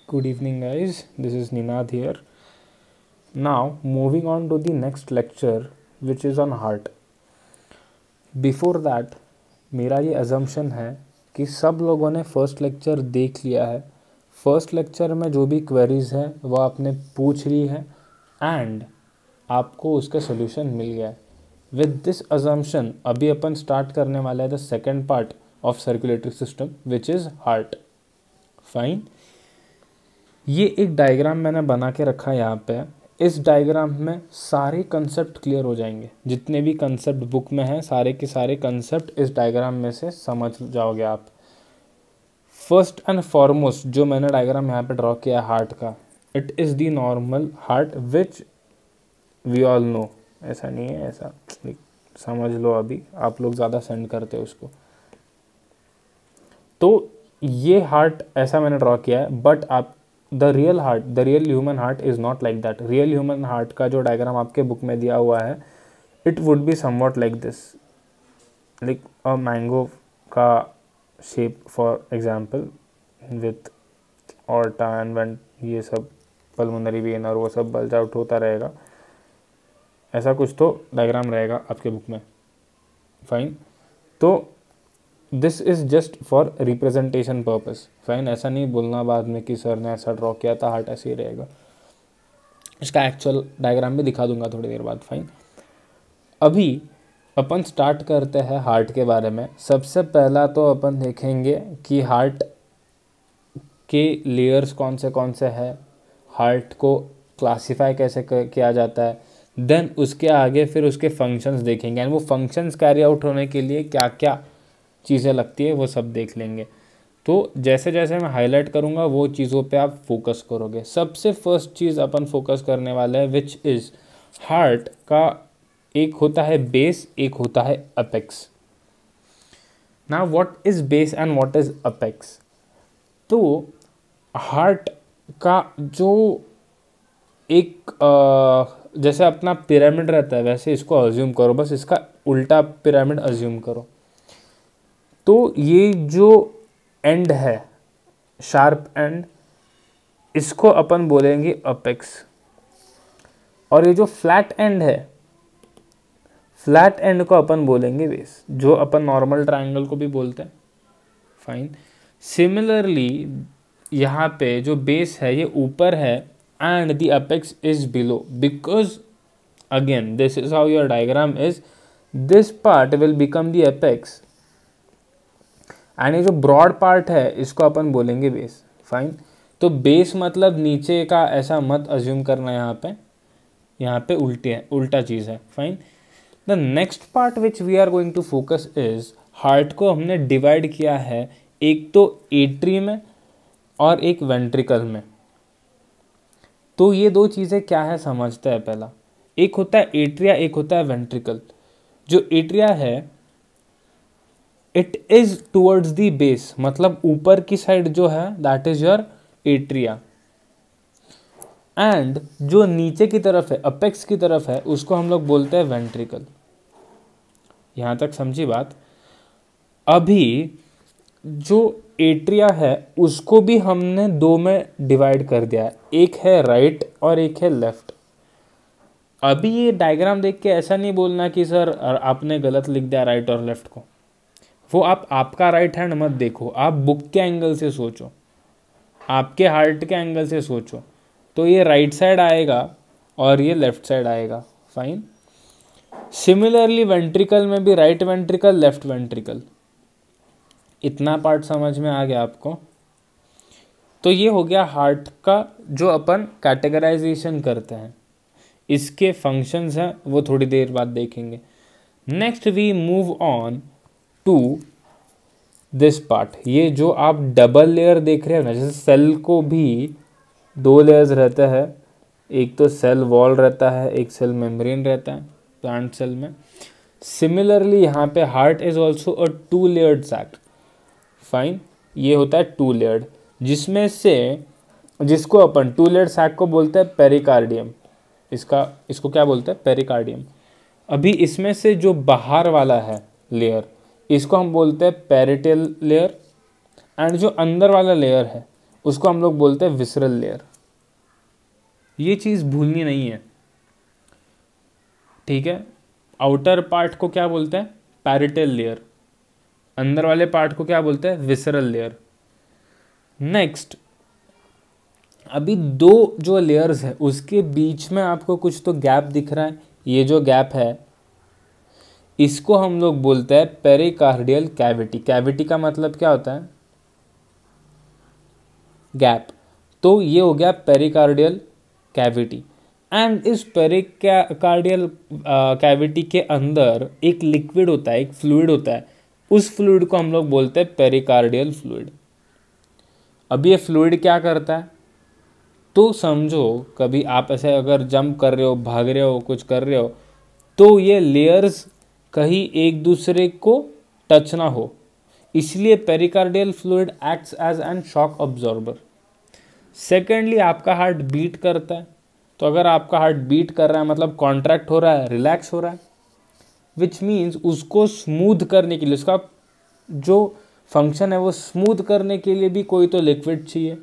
Good evening, guys. This is Ninad here. Now, moving on to the next lecture, which is on heart. Before that, मेरा ये assumption है कि सब लोगों ने फर्स्ट लेक्चर देख लिया है. फर्स्ट लेक्चर में जो भी क्वेरीज है वो आपने पूछ ली है एंड आपको उसका सोल्यूशन मिल गया है. विद दिस अजम्पशन अभी अपन स्टार्ट करने वाला है the second part of circulatory system which is heart. Fine. ये एक डायग्राम मैंने बना के रखा है यहाँ पे. इस डायग्राम में सारे कंसेप्ट क्लियर हो जाएंगे. जितने भी कंसेप्ट बुक में हैं सारे के सारे कंसेप्ट इस डायग्राम में से समझ जाओगे आप. फर्स्ट एंड फॉरमोस्ट जो मैंने डायग्राम यहाँ पे ड्रॉ किया है हार्ट का, it is the normal heart which we all know. ऐसा नहीं है, ऐसा समझ लो. अभी आप लोग ज़्यादा सेंड करते हो उसको. तो ये हार्ट ऐसा मैंने ड्रॉ किया है. बट आप the real human heart is not like that. Real human heart का जो डायग्राम आपके बुक में दिया हुआ है, it would be somewhat like this, like a mango का shape for example with aorta and vent, ये सब पल्मोनरी वेन और वो सब बल्ज आउट होता रहेगा. ऐसा कुछ तो डायग्राम रहेगा आपके बुक में. फाइन. तो this is just for representation purpose. Fine. ऐसा नहीं बोलना बाद में कि सर ने ऐसा ड्रॉ किया था, हार्ट ऐसे ही रहेगा. इसका एक्चुअल डायग्राम भी दिखा दूंगा थोड़ी देर बाद. फाइन. अभी अपन स्टार्ट करते हैं हार्ट के बारे में. सबसे पहला तो अपन देखेंगे कि हार्ट के लेयर्स कौन से है, हार्ट को क्लासीफाई कैसे किया जाता है. देन उसके आगे फिर उसके फंक्शंस देखेंगे एंड वो फंक्शंस कैरी आउट होने के लिए क्या क्या चीज़ें लगती है वो सब देख लेंगे. तो जैसे जैसे मैं हाईलाइट करूँगा वो चीज़ों पे आप फोकस करोगे. सबसे फर्स्ट चीज़ अपन फोकस करने वाले हैं विच इज़ हार्ट का एक होता है बेस, एक होता है apex. Now what is base and what is apex. तो हार्ट का जो एक जैसे अपना पिरामिड रहता है वैसे इसको अज्यूम करो. बस इसका उल्टा पिरामिड अज्यूम करो. तो ये जो एंड है, शार्प एंड, इसको अपन बोलेंगे अपेक्स. और ये जो फ्लैट एंड है, फ्लैट एंड को अपन बोलेंगे बेस, जो अपन नॉर्मल ट्रायंगल को भी बोलते हैं. फाइन. सिमिलरली यहाँ पे जो बेस है ये ऊपर है and the apex is below, because again this is how your diagram is. This part will become the apex and ये जो ब्रॉड पार्ट है इसको अपन बोलेंगे बेस. फाइन. तो बेस मतलब नीचे का ऐसा मत अज्यूम करना. यहाँ पे उल्टा चीज़ है. Fine. The next part which we are going to focus is, heart को हमने डिवाइड किया है एक तो एट्री में और एक वेंट्रिकल में. तो ये दो चीज़ें क्या है समझते हैं. पहला एक होता है एट्रिया, एक होता है वेंट्रिकल. जो एट्रिया है it is towards the base, मतलब ऊपर की साइड जो है that is your atria. And जो नीचे की तरफ है, अपेक्स की तरफ है, उसको हम लोग बोलते हैं वेंट्रिकल. यहां तक समझी बात. अभी जो एट्रिया है उसको भी हमने दो में डिवाइड कर दिया है. एक है राइट और एक है लेफ्ट. अभी ये डायग्राम देख के ऐसा नहीं बोलना कि सर आपने गलत लिख दिया राइट और लेफ्ट को. वो आपका राइट हैंड मत देखो, आप बुक के एंगल से सोचो, आपके हार्ट के एंगल से सोचो. तो ये राइट साइड आएगा और ये लेफ्ट साइड आएगा. फाइन. सिमिलरली वेंट्रिकल में भी राइट वेंट्रिकल, लेफ्ट वेंट्रिकल. इतना पार्ट समझ में आ गया आपको. तो ये हो गया हार्ट का जो अपन कैटेगराइजेशन करते हैं. इसके फंक्शंस हैं वो थोड़ी देर बाद देखेंगे. Next we move on to this part. ये जो आप डबल लेयर देख रहे हो ना, जैसे सेल को भी दो लेयर्स रहते हैं. एक तो सेल वॉल रहता है, एक सेल मेम्ब्रेन रहता है प्लांट सेल में. सिमिलरली यहाँ पे heart is also a two layered sac. Fine. ये होता है टू लेयर्ड, जिसको अपन टू लेयर्ड सैक को बोलते हैं पेरिकार्डियम. इसको क्या बोलते हैं, पेरिकार्डियम. अभी इसमें से जो बाहर वाला है लेयर, इसको हम बोलते हैं पेरिटल लेयर. एंड जो अंदर वाला लेयर है उसको हम लोग बोलते हैं विसरल लेयर। ये चीज़ भूलनी नहीं है, ठीक है। आउटर पार्ट को क्या बोलते हैं? Parietal layer. अंदर वाले पार्ट को क्या बोलते हैं? Visceral layer. नेक्स्ट, अभी दो जो लेयर्स है उसके बीच में आपको कुछ तो गैप दिख रहा है। ये जो गैप है इसको हम लोग बोलते हैं पेरिकार्डियल कैविटी। कैविटी का मतलब क्या होता है? गैप। तो ये हो गया पेरिकार्डियल कैविटी। एंड इस पेरिकार्डियल कैविटी के अंदर एक लिक्विड होता है, एक फ्लूइड होता है। उस फ्लूइड को हम लोग बोलते हैं पेरिकार्डियल फ्लूइड। अब ये फ्लूइड क्या करता है? तो समझो कभी आप ऐसे अगर जंप कर रहे हो, भाग रहे हो, कुछ कर रहे हो, तो ये लेयर्स कहीं एक दूसरे को टच ना हो, इसलिए pericardial fluid acts as an shock absorber. Secondly, आपका हार्ट बीट करता है, तो अगर आपका हार्ट बीट कर रहा है मतलब कॉन्ट्रैक्ट हो रहा है, रिलैक्स हो रहा है, विच मीन्स उसको स्मूथ करने के लिए, उसका जो फंक्शन है वो स्मूथ करने के लिए भी कोई तो लिक्विड चाहिए।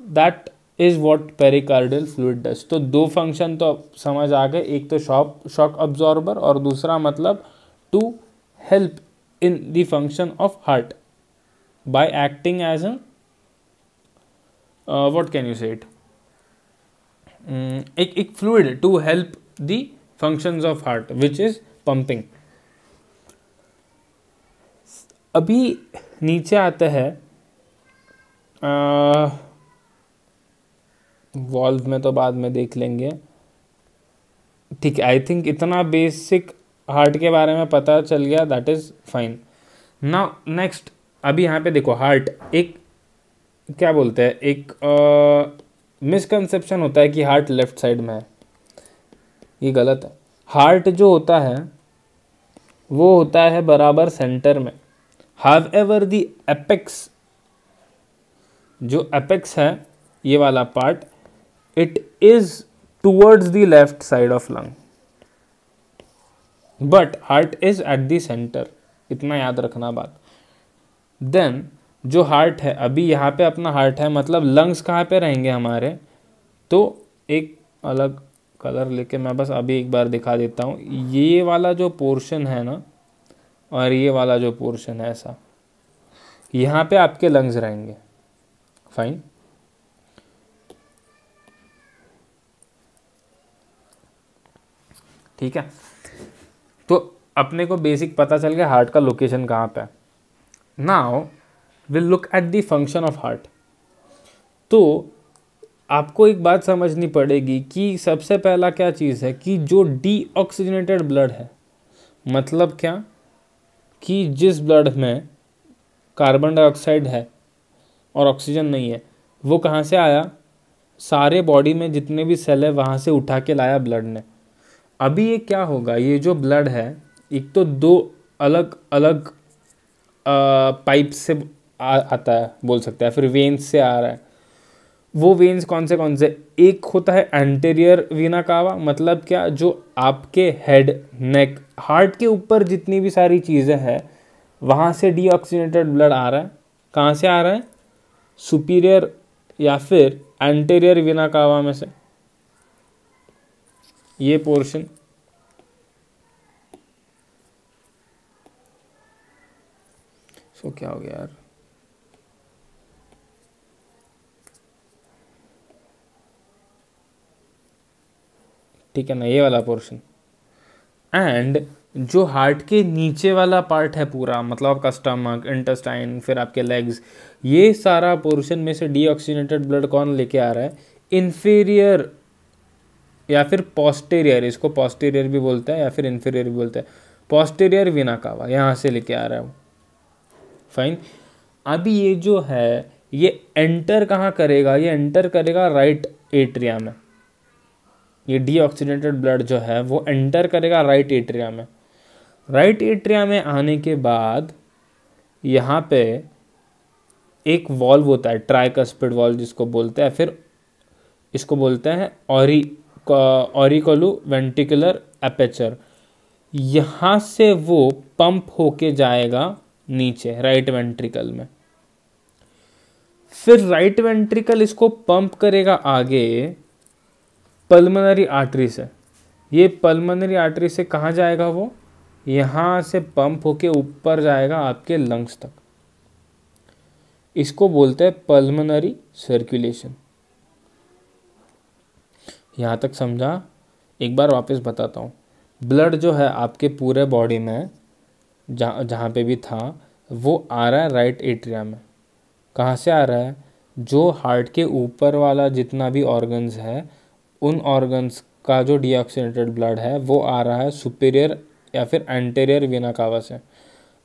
That is what pericardial fluid does. तो दो फंक्शन तो समझ आ गए, एक तो शॉक अब्जॉर्बर और दूसरा मतलब to help in the function of heart by acting as an what can you say it, एक fluid to help the functions of heart which is pumping। अभी नीचे आता है वॉल्व में, तो बाद में देख लेंगे, ठीक है। आई थिंक इतना बेसिक हार्ट के बारे में पता चल गया, that is fine. Now next, अभी यहाँ पे देखो, हार्ट एक क्या बोलते हैं, एक मिसकंसेप्शन होता है कि हार्ट लेफ्ट साइड में है। ये गलत है। हार्ट जो होता है वो होता है बराबर सेंटर में। हाउएवर द एपेक्स, जो एपेक्स है ये वाला part, it is towards the left side of lung, but heart is at the centre. इतना याद रखना बात। देन जो हार्ट है, अभी यहाँ पे अपना हार्ट है, मतलब लंग्स कहाँ पे रहेंगे हमारे, तो एक अलग कलर लेके मैं बस अभी एक बार दिखा देता हूँ। ये वाला जो पोर्शन है ना, और ये वाला जो पोर्शन है ऐसा, यहाँ पे आपके लंग्स रहेंगे। फाइन। ठीक है, तो अपने को बेसिक पता चल गया हार्ट का लोकेशन कहाँ पे है। Now will look at the function of heart. तो आपको एक बात समझनी पड़ेगी कि सबसे पहला क्या चीज़ है कि जो डीऑक्सीजनेटेड ब्लड है, मतलब क्या कि जिस ब्लड में कार्बन डाइऑक्साइड है और ऑक्सीजन नहीं है, वो कहाँ से आया? सारे बॉडी में जितने भी सेल है वहाँ से उठा के लाया ब्लड ने। अभी ये क्या होगा, ये जो ब्लड है एक तो दो अलग अलग पाइप से आता है बोल सकते हैं, फिर वेन्स से आ रहा है। वो वेन्स कौन से? एक होता है एंटीरियर वीना कावा, मतलब क्या, जो आपके हेड, नेक, हार्ट के ऊपर जितनी भी सारी चीज़ें हैं वहाँ से डीऑक्सीजनेटेड ब्लड आ रहा है। कहाँ से आ रहा है? सुपीरियर या फिर एंटीरियर वीना कावा में से। ये पोर्शन क्या हो गया यार? ठीक है ना, ये वाला पोर्शन। एंड जो हार्ट के नीचे वाला पार्ट है पूरा, मतलब आपका स्टमक, इंटेस्टाइन, फिर आपके लेग्स, ये सारा पोर्शन में से डीऑक्सीजनेटेड ब्लड कौन लेके आ रहा है? इन्फीरियर या फिर पोस्टीरियर, इसको पोस्टीरियर भी बोलते हैं या फिर इन्फीरियर भी बोलते हैं, पोस्टीरियर वीना कावा, यहाँ से लेके आ रहा है वो। फाइन। अभी ये जो है ये एंटर कहाँ करेगा? ये एंटर करेगा राइट एट्रिया में। ये डीऑक्सीजनेटेड ब्लड जो है वो एंटर करेगा राइट एट्रिया में। राइट एट्रिया में आने के बाद यहाँ पे एक वॉल्व होता है, ट्राइकस्पिड वॉल्व जिसको बोलते हैं, फिर इसको बोलते हैं ऑरिकोलू वेंट्रिकुलर एपेचर। यहाँ से वो पंप होके जाएगा नीचे राइट वेंट्रिकल में। फिर राइट वेंट्रिकल इसको पंप करेगा आगे पल्मोनरी आर्टरी से। ये पल्मोनरी आर्टरी से कहाँ जाएगा, वो यहाँ से पंप होके ऊपर जाएगा आपके लंग्स तक। इसको बोलते हैं पल्मोनरी सर्कुलेशन। यहाँ तक समझा? एक बार वापस बताता हूँ। ब्लड जो है आपके पूरे बॉडी में जहाँ पे भी था वो आ रहा है राइट एट्रिया में। कहाँ से आ रहा है? जो हार्ट के ऊपर वाला जितना भी ऑर्गन्स है उन ऑर्गन्स का जो डीऑक्सीनेटेड ब्लड है वो आ रहा है सुपीरियर या फिर एंटीरियर वेना कावा से।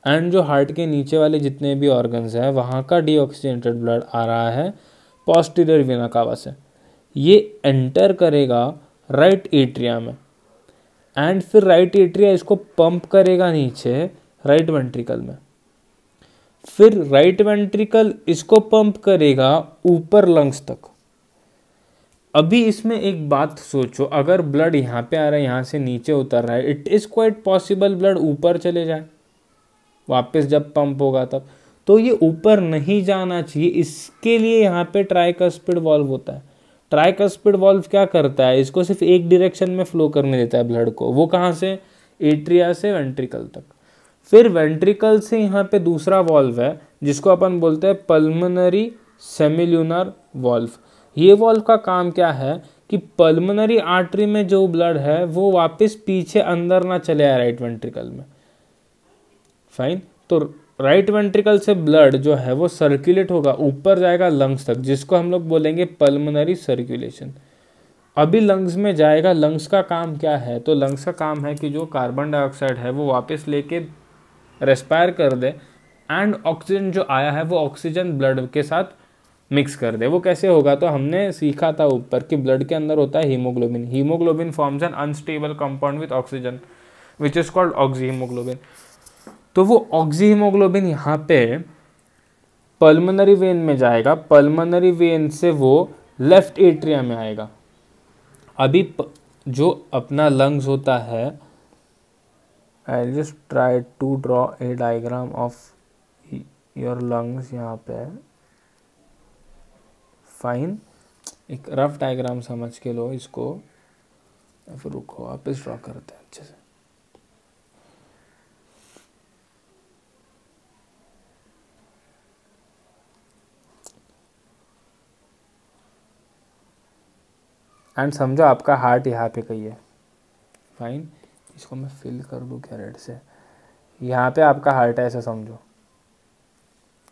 एंड जो हार्ट के नीचे वाले जितने भी ऑर्गन्स हैं वहाँ का डीऑक्सीनेटेड ब्लड आ रहा है पोस्टीरियर वेना कावा से। ये एंटर करेगा राइट एट्रिया में एंड फिर राइट एट्रिया इसको पंप करेगा नीचे राइट वेंट्रिकल में। फिर राइट वेंट्रिकल इसको पंप करेगा ऊपर लंग्स तक। अभी इसमें एक बात सोचो, अगर ब्लड यहाँ पे आ रहा है, यहाँ से नीचे उतर रहा है, it is quite possible blood ऊपर चले जाए वापस जब पंप होगा तब। तो ये ऊपर नहीं जाना चाहिए, इसके लिए यहाँ पे ट्राइकस्पिड वॉल्व होता है। ट्राइकस्पिड वॉल्व क्या करता है? इसको सिर्फ एक डायरेक्शन में फ्लो करने देता है ब्लड को। वो कहाँ से? एट्रिया से वेंट्रिकल तक। फिर वेंट्रिकल से यहाँ पे दूसरा वॉल्व है जिसको अपन बोलते हैं पल्मोनरी सेमिल्यूनर वॉल्व। ये वॉल्व का काम क्या है कि पल्मोनरी आर्टरी में जो ब्लड है वो वापस पीछे अंदर ना चले आए राइट वेंट्रिकल में। फाइन। तो राइट वेंट्रिकल से ब्लड जो है वो सर्कुलेट होगा, ऊपर जाएगा लंग्स तक, जिसको हम लोग बोलेंगे पल्मोनरी सर्कुलेशन। अभी लंग्स में जाएगा। लंग्स का काम क्या है? तो लंग्स का काम है कि जो कार्बन डाइऑक्साइड है वो वापस लेके रेस्पायर कर दे एंड ऑक्सीजन जो आया है वो ऑक्सीजन ब्लड के साथ मिक्स कर दे। वो कैसे होगा? तो हमने सीखा था ऊपर कि ब्लड के अंदर होता है haemoglobin. Haemoglobin forms an unstable compound with oxygen which is called oxyhaemoglobin. तो वो ऑक्सीहीमोग्लोबिन यहाँ पे पल्मोनरी वेन में जाएगा। पल्मोनरी वेन से वो लेफ्ट एट्रिया में आएगा। अभी जो अपना लंग्स होता है, I just try to draw a diagram of your lungs यहाँ पे। फाइन। एक रफ डायग्राम समझ के लो इसको, फिर रुको वापस ड्रॉ करते हैं अच्छे से। एंड समझो आपका हार्ट यहाँ पे कहीं है। फाइन। इसको मैं फिल कर दूँ क्या रेड से? यहाँ पे आपका हार्ट है ऐसा समझो,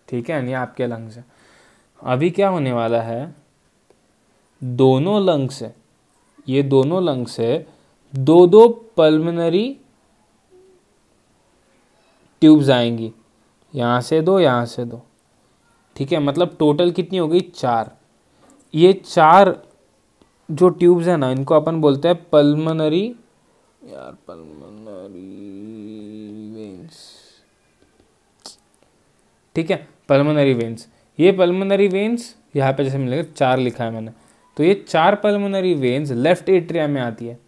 ठीक है? नहीं आपके लंग्स है। अभी क्या होने वाला है, दोनों लंग से, ये दोनों लंग से दो दो पल्मोनरी ट्यूब्स आएंगी, यहाँ से दो, यहाँ से दो, ठीक है? मतलब टोटल कितनी हो गई? 4। ये 4 जो ट्यूब्स है ना इनको अपन बोलते हैं पल्मोनरी वेन्स, ठीक है? Pulmonary veins. ये पल्मोनरी वेन्स यहाँ पे जैसे मिलेगा 4 लिखा है मैंने, तो ये 4 पल्मोनरी वेन्स लेफ्ट एट्रिया में आती है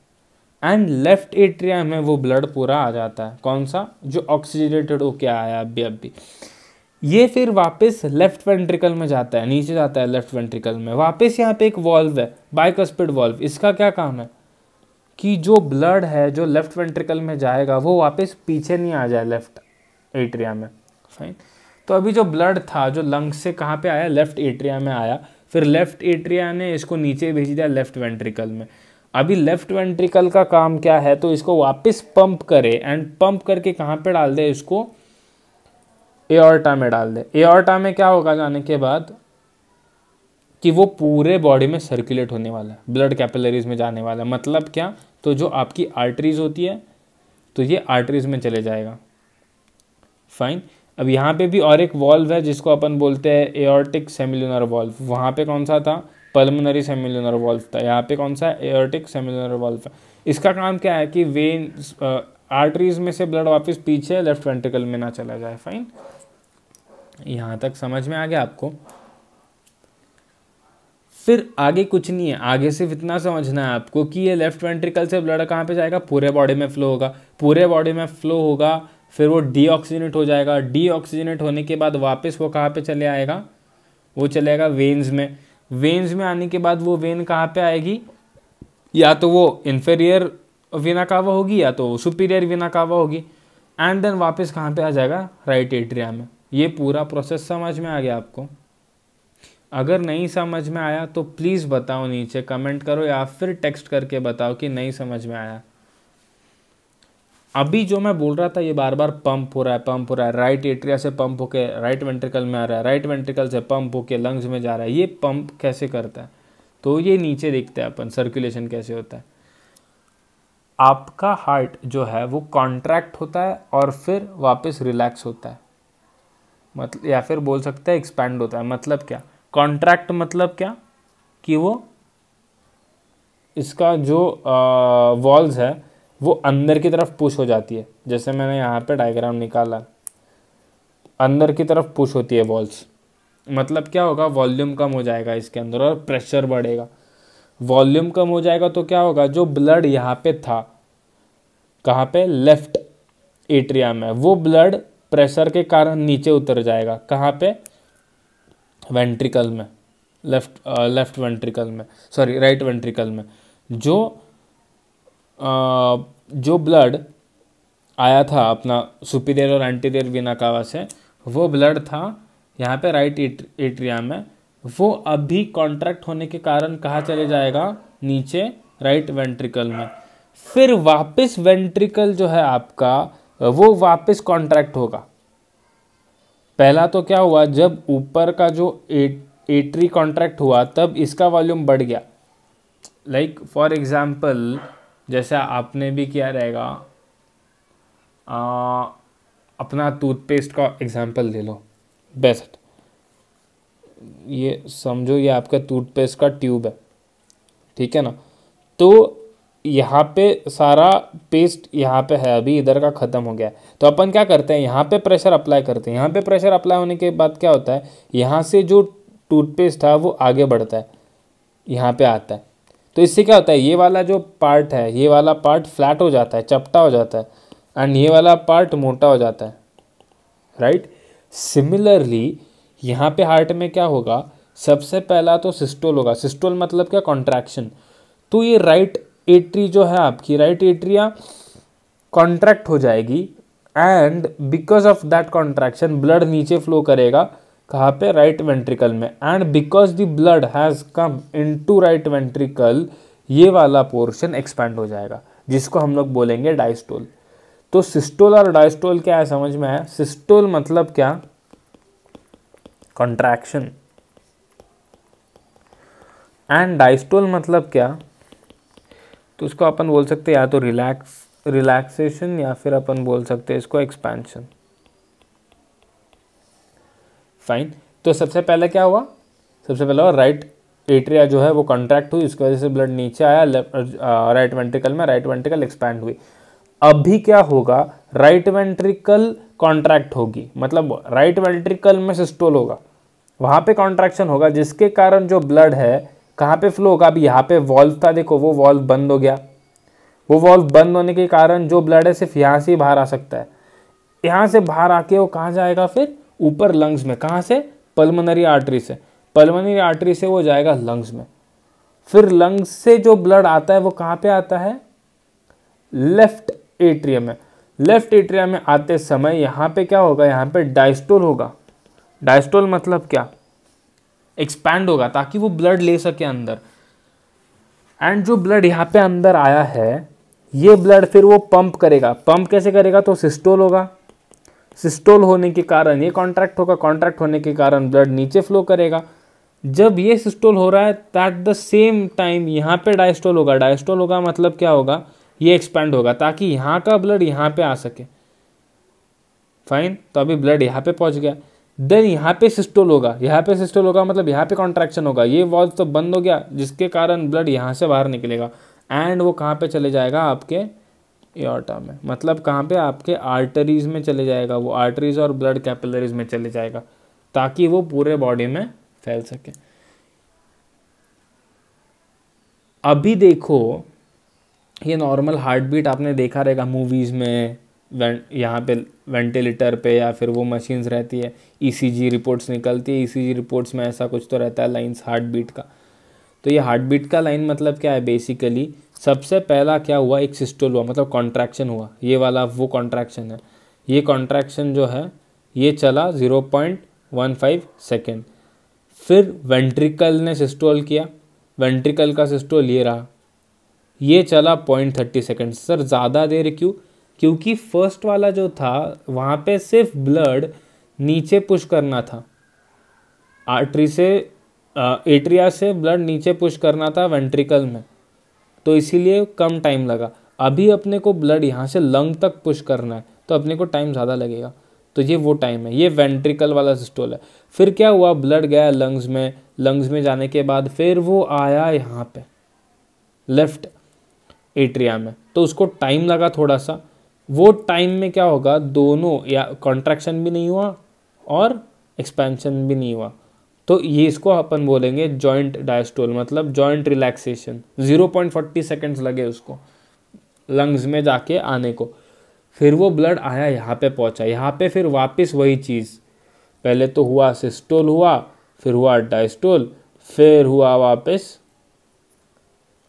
एंड लेफ्ट एट्रिया में वो ब्लड पूरा आ जाता है। कौन सा? जो ऑक्सीजनेटेड हो क्या आया अभी। ये फिर वापस लेफ्ट वेंट्रिकल में जाता है, नीचे जाता है लेफ्ट वेंट्रिकल में। वापस यहाँ पे एक वॉल्व है बाइकस्पिड वॉल्व। इसका क्या काम है कि जो ब्लड है जो लेफ्ट वेंट्रिकल में जाएगा वो वापस पीछे नहीं आ जाए लेफ्ट एट्रिया में। फाइन। तो अभी जो ब्लड था जो लंग्स से कहाँ पे आया? लेफ्ट एट्रिया में आया। फिर लेफ्ट एट्रिया ने इसको नीचे भेज दिया लेफ्ट वेंट्रिकल में। अभी लेफ्ट वेंट्रिकल का काम क्या है? तो इसको वापस पंप करे एंड पंप करके कहाँ पे डाल दे? इसको एओर्टा में डाल दे। एओर्टा में क्या होगा जाने के बाद कि वो पूरे बॉडी में सर्कुलेट होने वाला है, ब्लड कैपिलरीज में जाने वाला है। मतलब क्या? तो जो आपकी आर्टरीज होती है तो ये आर्टरीज में चले जाएगा। फाइन। अब यहाँ पे भी और एक वॉल्व है जिसको अपन बोलते हैं एओर्टिक सेमिल्यूनर वॉल्व। वहाँ पे कौन सा था? पल्मोनरी सेमिल्यूनर वॉल्व था। यहाँ पे कौन सा? एओर्टिक सेमिल्यूनर वॉल्व है। इसका काम क्या है कि वेन्स आर्टरीज में से ब्लड वापस पीछे लेफ्ट वेंट्रिकल में ना चला जाए। फाइन। यहाँ तक समझ में आ गया आपको? फिर आगे कुछ नहीं है, आगे सिर्फ इतना समझना है आपको कि ये लेफ्ट वेंट्रिकल से ब्लड कहाँ पे जाएगा? पूरे बॉडी में फ्लो होगा। पूरे बॉडी में फ्लो होगा, फिर वो डीऑक्सीजनेट हो जाएगा। डीऑक्सीजनेट होने के बाद वापस वो कहाँ पे चले आएगा? वो चलेगा वेन्स में। वेन्स में आने के बाद वो वेन कहाँ पे आएगी, या तो वो इन्फीरियर वेना कावा होगी या तो सुपीरियर वेना कावा होगी, एंड देन वापस कहाँ पे आ जाएगा, राइट एट्रिया में। ये पूरा प्रोसेस समझ में आ गया आपको? अगर नहीं समझ में आया तो प्लीज़ बताओ, नीचे कमेंट करो या फिर टेक्स्ट करके बताओ कि नहीं समझ में आया। अभी जो मैं बोल रहा था ये बार बार पंप हो रहा है, राइट एट्रिया से पंप होके राइट वेंट्रिकल में आ रहा है, राइट वेंट्रिकल से पंप होके लंग्स में जा रहा है। ये पंप कैसे करता है, तो ये नीचे देखते हैं अपन सर्कुलेशन कैसे होता है। आपका हार्ट जो है वो कॉन्ट्रैक्ट होता है और फिर वापस रिलैक्स होता है, मतलब या फिर बोल सकते हैं एक्सपैंड होता है। मतलब क्या कॉन्ट्रैक्ट, मतलब क्या कि वो इसका जो वॉल्स है वो अंदर की तरफ पुश हो जाती है, जैसे मैंने यहाँ पे डायग्राम निकाला, अंदर की तरफ पुश होती है वॉल्स। मतलब क्या होगा, वॉल्यूम कम हो जाएगा इसके अंदर और प्रेशर बढ़ेगा। वॉल्यूम कम हो जाएगा तो क्या होगा, जो ब्लड यहाँ पे था, कहाँ पे, लेफ्ट एट्रिया में, वो ब्लड प्रेशर के कारण नीचे उतर जाएगा। कहाँ पे, वेंट्रिकल में, लेफ्ट वेंट्रिकल में, सॉरी राइट वेंट्रिकल में। जो ब्लड आया था अपना सुपीरियर और एंटीरियर वेना कावा से, वो ब्लड था यहाँ पे राइट एट्रिया में, वो अभी कॉन्ट्रैक्ट होने के कारण कहाँ चले जाएगा, नीचे राइट वेंट्रिकल में। फिर वापस वेंट्रिकल जो है आपका वो वापस कॉन्ट्रैक्ट होगा। पहला तो क्या हुआ, जब ऊपर का जो एट्री कॉन्ट्रैक्ट हुआ तब इसका वॉल्यूम बढ़ गया। लाइक फॉर एग्जाम्पल जैसे आपने भी किया रहेगा, अपना टूथपेस्ट का एग्जाम्पल ले लो बेस्ट। ये समझो ये आपका टूथपेस्ट का ट्यूब है, ठीक है ना। तो यहाँ पे सारा पेस्ट यहाँ पे है, अभी इधर का ख़त्म हो गया है। तो अपन क्या करते हैं, यहाँ पे प्रेशर अप्लाई करते हैं। यहाँ पे प्रेशर अप्लाई होने के बाद क्या होता है, यहाँ से जो टूथपेस्ट था वो आगे बढ़ता है, यहाँ पे आता है। तो इससे क्या होता है, ये वाला जो पार्ट है, ये वाला पार्ट फ्लैट हो जाता है, चपटा हो जाता है, एंड ये वाला पार्ट मोटा हो जाता है, राइट। सिमिलरली यहाँ पे हार्ट में क्या होगा, सबसे पहला तो सिस्टोल होगा। सिस्टोल मतलब क्या, कॉन्ट्रैक्शन। तो ये राइट एट्री जो है आपकी, राइट एट्रिया कॉन्ट्रैक्ट हो जाएगी, and because of that contraction blood नीचे फ्लो करेगा, कहाँ पे, राइट वेंट्रिकल में। And because the blood has come into right ventricle, ये वाला पोर्शन एक्सपैंड हो जाएगा, जिसको हम लोग बोलेंगे डायस्टोल। तो सिस्टोल और डायस्टोल क्या है, समझ में आया? सिस्टोल मतलब क्या, कॉन्ट्रैक्शन, एंड डायस्टोल मतलब क्या, तो उसको अपन बोल सकते हैं या तो रिलैक्सेशन या फिर अपन बोल सकते हैं इसको एक्सपेंशन। फाइन। तो सबसे पहले क्या हुआ, सबसे पहले हुआ राइट एट्रिया जो है वो कॉन्ट्रैक्ट हुई, उसकी वजह से ब्लड नीचे आया राइट वेंट्रिकल में, राइट वेंट्रिकल एक्सपैंड हुई। अभी क्या होगा, राइट वेंट्रिकल कॉन्ट्रैक्ट होगी, मतलब राइट वेंट्रिकल में सिस्टोल होगा, वहाँ पे कॉन्ट्रैक्शन होगा, जिसके कारण जो ब्लड है कहाँ पे फ्लो होगा। अभी यहाँ पे वॉल्व था, देखो वो वॉल्व बंद हो गया। वो वॉल्व बंद होने के कारण जो ब्लड है सिर्फ यहाँ से ही बाहर आ सकता है। यहाँ से बाहर आके वो कहाँ जाएगा, फिर ऊपर लंग्स में। कहाँ से, पल्मोनरी आर्टरी से। पल्मोनरी आर्टरी से वो जाएगा लंग्स में। फिर लंग्स से जो ब्लड आता है वो कहाँ पे आता है, लेफ्ट एट्रियम में। लेफ्ट एट्रियम में आते समय यहाँ पे क्या होगा, यहाँ पे डायस्टोल होगा। डायस्टोल मतलब क्या, एक्सपैंड होगा ताकि वो ब्लड ले सके अंदर। एंड जो ब्लड यहाँ पे अंदर आया है, ये ब्लड फिर वो पंप करेगा। पंप कैसे करेगा, तो सिस्टोल होगा। सिस्टोल होने के कारण ये कॉन्ट्रैक्ट होगा, कॉन्ट्रैक्ट होने के कारण ब्लड नीचे फ्लो करेगा। जब ये सिस्टोल हो रहा है एट द सेम टाइम यहाँ पे डायस्टोल होगा। डायस्टोल होगा मतलब क्या होगा, ये एक्सपैंड होगा ताकि यहाँ का ब्लड यहाँ पे आ सके। फाइन, तो अभी ब्लड यहाँ पे पहुँच गया। देन यहाँ पे सिस्टोल होगा। यहाँ पे सिस्टोल होगा मतलब यहाँ पे कॉन्ट्रैक्शन होगा, ये वॉल्व तो बंद हो गया, जिसके कारण ब्लड यहाँ से बाहर निकलेगा एंड वो कहाँ पे चले जाएगा, आपके एओर्टा में। मतलब कहाँ पे, आपके आर्टरीज में चले जाएगा। वो आर्टरीज और ब्लड कैपिलरीज में चले जाएगा ताकि वो पूरे बॉडी में फैल सके। अभी देखो, ये नॉर्मल हार्ट बीट आपने देखा रहेगा मूवीज़ में यहाँ पे वेंटिलेटर पे या फिर वो मशीन्स रहती है, ईसीजी रिपोर्ट्स निकलती है, ईसीजी रिपोर्ट्स में ऐसा कुछ तो रहता है लाइंस हार्ट बीट का। तो ये हार्ट बीट का लाइन मतलब क्या है, बेसिकली सबसे पहला क्या हुआ, एक सिस्टोल हुआ, मतलब कॉन्ट्रैक्शन हुआ, ये वाला वो कॉन्ट्रैक्शन है। ये कॉन्ट्रैक्शन जो है ये चला 0.15 सेकेंड, फिर वेंट्रिकल ने सिस्टोल किया, वेंट्रिकल का सिस्टोल ये रहा, ये चला 0.30 सेकेंड। सर ज़्यादा देर क्यों? क्योंकि फर्स्ट वाला जो था वहाँ पे सिर्फ ब्लड नीचे पुश करना था, आर्टरी से एट्रिया से ब्लड नीचे पुश करना था वेंट्रिकल में, तो इसीलिए कम टाइम लगा। अभी अपने को ब्लड यहाँ से लंग तक पुश करना है तो अपने को टाइम ज़्यादा लगेगा, तो ये वो टाइम है, ये वेंट्रिकल वाला सिस्टोल है। फिर क्या हुआ, ब्लड गया लंग्स में, लंग्स में जाने के बाद फिर वो आया यहाँ पे लेफ्ट एट्रिया में, तो उसको टाइम लगा थोड़ा सा। वो टाइम में क्या होगा, दोनों या कॉन्ट्रैक्शन भी नहीं हुआ और एक्सपेंशन भी नहीं हुआ, तो ये इसको अपन बोलेंगे जॉइंट डायस्टोल, मतलब जॉइंट रिलैक्सेशन। 0.40 सेकेंड्स लगे उसको लंग्स में जाके आने को। फिर वो ब्लड आया यहाँ पे पहुँचा, यहाँ पे फिर वापस वही चीज़, पहले तो हुआ सिस्टोल हुआ, फिर हुआ डायस्टोल, फिर हुआ वापस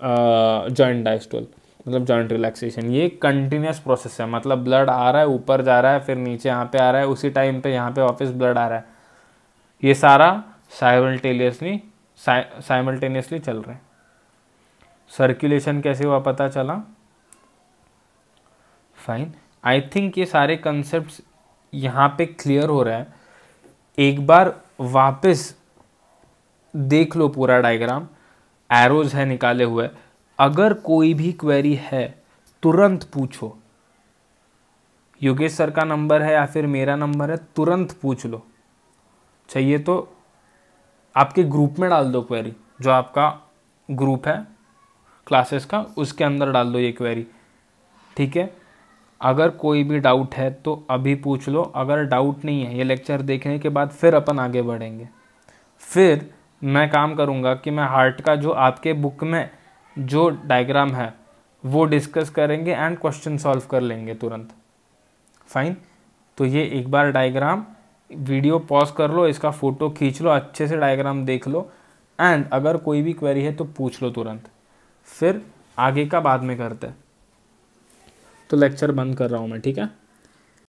जॉइंट डायस्टोल, मतलब जॉइंट रिलैक्सेशन। ये कंटिन्यूस प्रोसेस है, मतलब ब्लड आ रहा है, ऊपर जा रहा है, फिर नीचे यहाँ पे आ रहा है, उसी टाइम पे यहाँ पे वापस ब्लड आ रहा है, ये सारा साइमल्टेनियसली चल रहे हैं। सर्कुलेशन कैसे हुआ पता चला? फाइन, आई थिंक ये सारे कंसेप्ट्स यहाँ पे क्लियर हो रहा है। एक बार वापस देख लो पूरा डायग्राम, एरोज है निकाले हुए, अगर कोई भी क्वेरी है तुरंत पूछो। योगेश सर का नंबर है या फिर मेरा नंबर है, तुरंत पूछ लो। चाहिए तो आपके ग्रुप में डाल दो क्वेरी, जो आपका ग्रुप है क्लासेस का उसके अंदर डाल दो ये क्वेरी, ठीक है। अगर कोई भी डाउट है तो अभी पूछ लो, अगर डाउट नहीं है ये लेक्चर देखने के बाद फिर अपन आगे बढ़ेंगे। फिर मैं काम करूँगा कि मैं हार्ट का जो आपके बुक में जो डायग्राम है वो डिस्कस करेंगे एंड क्वेश्चन सॉल्व कर लेंगे तुरंत। फाइन, तो ये एक बार डायग्राम वीडियो पॉज कर लो, इसका फ़ोटो खींच लो, अच्छे से डायग्राम देख लो, एंड अगर कोई भी क्वेरी है तो पूछ लो तुरंत, फिर आगे का बाद में करते हैं। तो लेक्चर बंद कर रहा हूँ मैं, ठीक है।